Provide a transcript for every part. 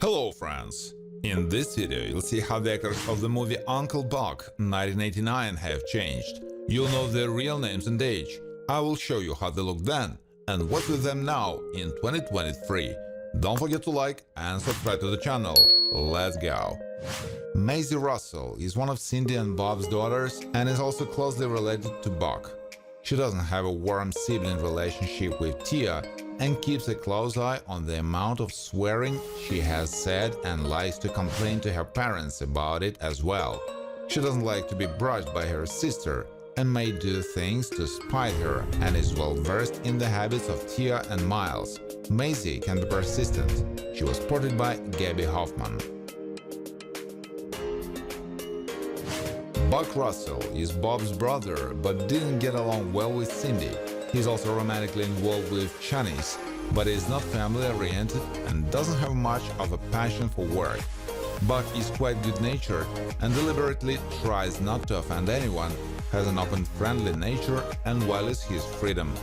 Hello friends! In this video you'll see how the actors of the movie Uncle Buck 1989 have changed. You'll know their real names and age. I will show you how they look then and what's with them now in 2023. Don't forget to like and subscribe to the channel. Let's go! Maisie Russell is one of Cindy and Bob's daughters and is also closely related to Buck. She doesn't have a warm sibling relationship with Tia and keeps a close eye on the amount of swearing she has said and likes to complain to her parents about it as well. She doesn't like to be brushed by her sister and may do things to spite her and is well versed in the habits of Tia and Miles. Maisie can be persistent. She was portrayed by Gabby Hoffman. Buck Russell is Bob's brother but didn't get along well with Cindy. He's also romantically involved with Chanice, but is not family-oriented and doesn't have much of a passion for work. Buck is quite good-natured and deliberately tries not to offend anyone, has an open, friendly nature and values his freedom.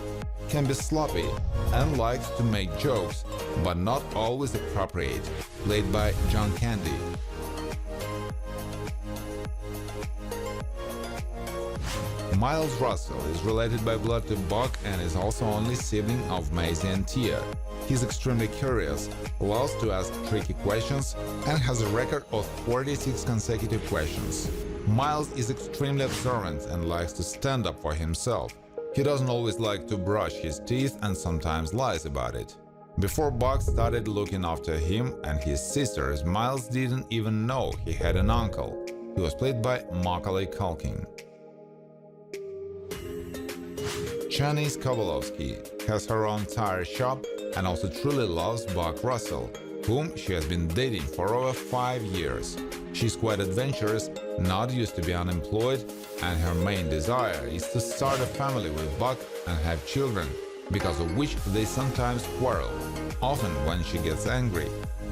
Can be sloppy and likes to make jokes, but not always appropriate. Played by John Candy. Miles Russell is related by blood to Buck and is also only sibling of Maisie and Tia. He's extremely curious, loves to ask tricky questions, and has a record of 46 consecutive questions. Miles is extremely observant and likes to stand up for himself. He doesn't always like to brush his teeth and sometimes lies about it. Before Buck started looking after him and his sisters, Miles didn't even know he had an uncle. He was played by Macaulay Culkin. Chanice Kobolowski has her own tire shop and also truly loves Buck Russell, whom she has been dating for over 5 years. She's quite adventurous, not used to be unemployed, and her main desire is to start a family with Buck and have children, because of which they sometimes quarrel. Often when she gets angry,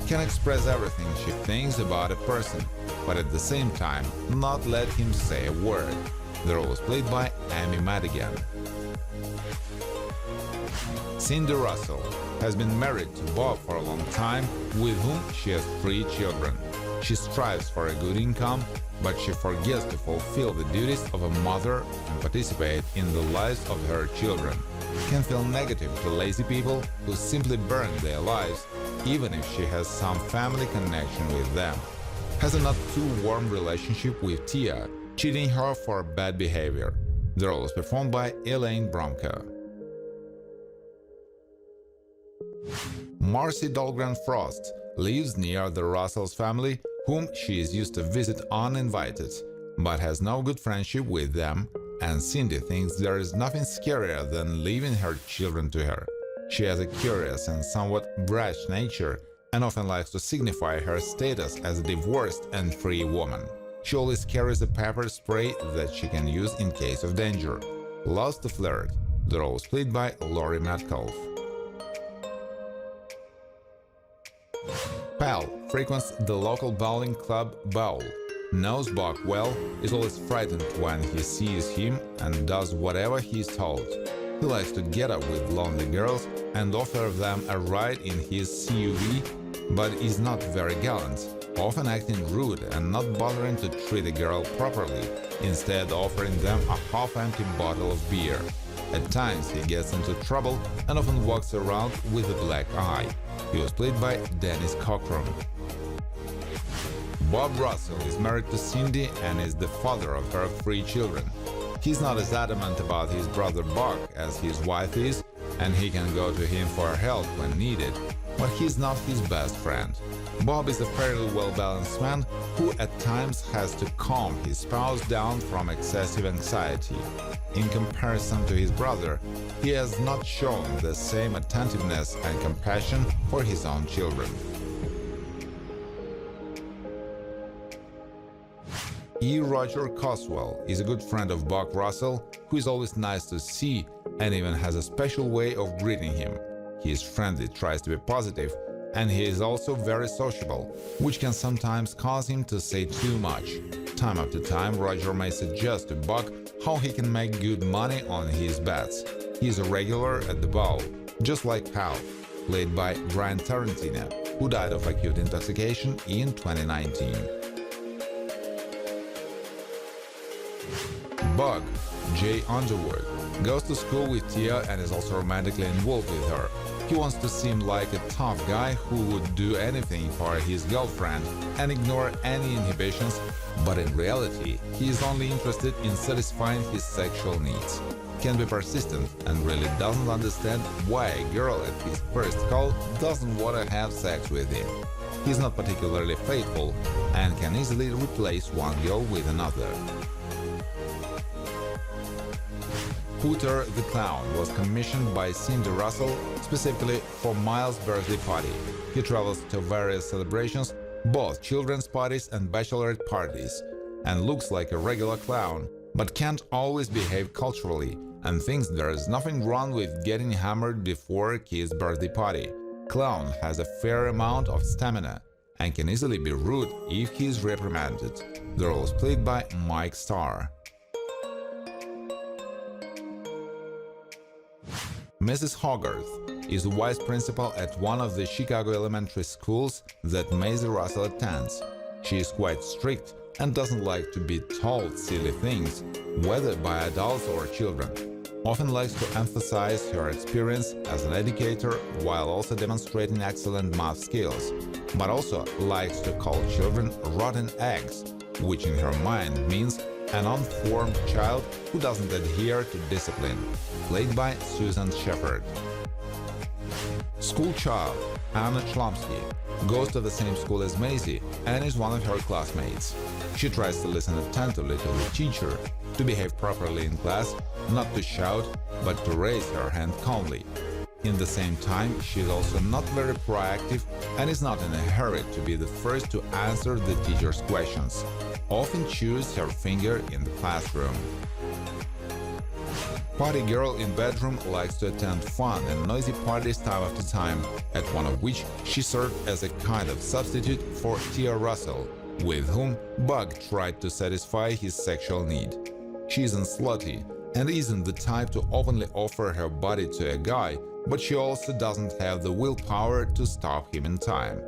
can express everything she thinks about a person, but at the same time not let him say a word. The role was played by Amy Madigan. Cindy Russell has been married to Bob for a long time, with whom she has 3 children. She strives for a good income, but she forgets to fulfill the duties of a mother and participate in the lives of her children. Can feel negative to lazy people who simply burn their lives, even if she has some family connection with them. Has a not too warm relationship with Tia, cheating her for bad behavior. The role was performed by Elaine Bromka. Marcie Dahlgren-Frost lives near the Russell's family, whom she is used to visit uninvited, but has no good friendship with them, and Cindy thinks there is nothing scarier than leaving her children to her. She has a curious and somewhat brash nature and often likes to signify her status as a divorced and free woman. She always carries a pepper spray that she can use in case of danger. Loves to flirt. The role was played by Laurie Metcalf. Pal frequents the local bowling club Bowl, knows Buck well, is always frightened when he sees him and does whatever he's told. He likes to get up with lonely girls and offer them a ride in his SUV, but is not very gallant, often acting rude and not bothering to treat a girl properly, instead offering them a half-empty bottle of beer. At times he gets into trouble and often walks around with a black eye. He was played by Dennis Cockrum. Bob Russell is married to Cindy and is the father of her 3 children. He's not as adamant about his brother Buck as his wife is, and he can go to him for help when needed, but he's not his best friend. Bob is a fairly well-balanced man who at times has to calm his spouse down from excessive anxiety. In comparison to his brother, he has not shown the same attentiveness and compassion for his own children. E. Roger Coswell is a good friend of Buck Russell, who is always nice to see and even has a special way of greeting him. He is friendly, tries to be positive, and he is also very sociable, which can sometimes cause him to say too much. Time after time, Roger may suggest to Buck how he can make good money on his bets. He is a regular at the bowl, just like Pal, played by Brian Tarantino. who died of acute intoxication in 2019. Bug, Jay Gonsworth, goes to school with Tia and is also romantically involved with her. He wants to seem like a tough guy who would do anything for his girlfriend and ignore any inhibitions, but in reality, he is only interested in satisfying his sexual needs. Can be persistent and really doesn't understand why a girl at his first call doesn't want to have sex with him. He's not particularly faithful and can easily replace one girl with another. Hooter the Clown was commissioned by Cindy Russell specifically for Miles' birthday party. He travels to various celebrations, both children's parties and bachelorette parties, and looks like a regular clown, but can't always behave culturally, and thinks there is nothing wrong with getting hammered before a kid's birthday party. Clown has a fair amount of stamina and can easily be rude if he is reprimanded. The role is played by Mike Starr. Mrs. Hogarth is the vice principal at one of the Chicago elementary schools that Maisie Russell attends. She is quite strict and doesn't like to be told silly things, whether by adults or children. Often likes to emphasize her experience as an educator while also demonstrating excellent math skills, but also likes to call children rotten eggs, which in her mind means an unformed child who doesn't adhere to discipline, played by Susan Shepard. School child Anna Chlumsky goes to the same school as Maisie and is one of her classmates. She tries to listen attentively to the teacher, to behave properly in class, not to shout, but to raise her hand calmly. In the same time, she is also not very proactive and is not in a hurry to be the first to answer the teacher's questions. Often chews her finger in the classroom. Party girl in bedroom likes to attend fun and noisy parties time after time, at one of which she served as a kind of substitute for Tia Russell, with whom Bug tried to satisfy his sexual need. She isn't slutty and isn't the type to openly offer her body to a guy, but she also doesn't have the willpower to stop him in time.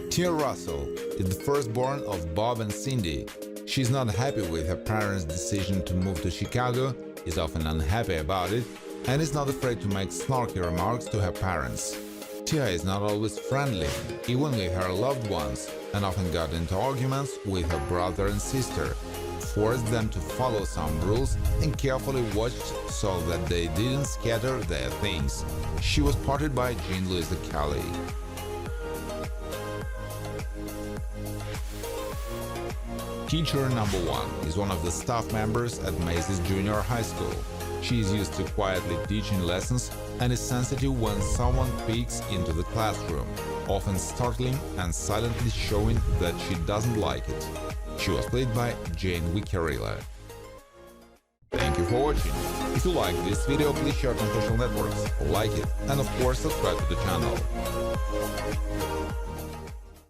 Tia Russell is the firstborn of Bob and Cindy. She's not happy with her parents' decision to move to Chicago, is often unhappy about it, and is not afraid to make snarky remarks to her parents. Tia is not always friendly, even with her loved ones, and often got into arguments with her brother and sister, forced them to follow some rules and carefully watched so that they didn't scatter their things. She was portrayed by Jean Louisa Kelly. Teacher number 1 is one of the staff members at Maisie's junior high school. She is used to quietly teaching lessons and is sensitive when someone peeks into the classroom, often startling and silently showing that she doesn't like it. She was played by Jane Wickerilla. Thank you for watching. If you like this video, please share it on social networks, like it, and of course subscribe to the channel.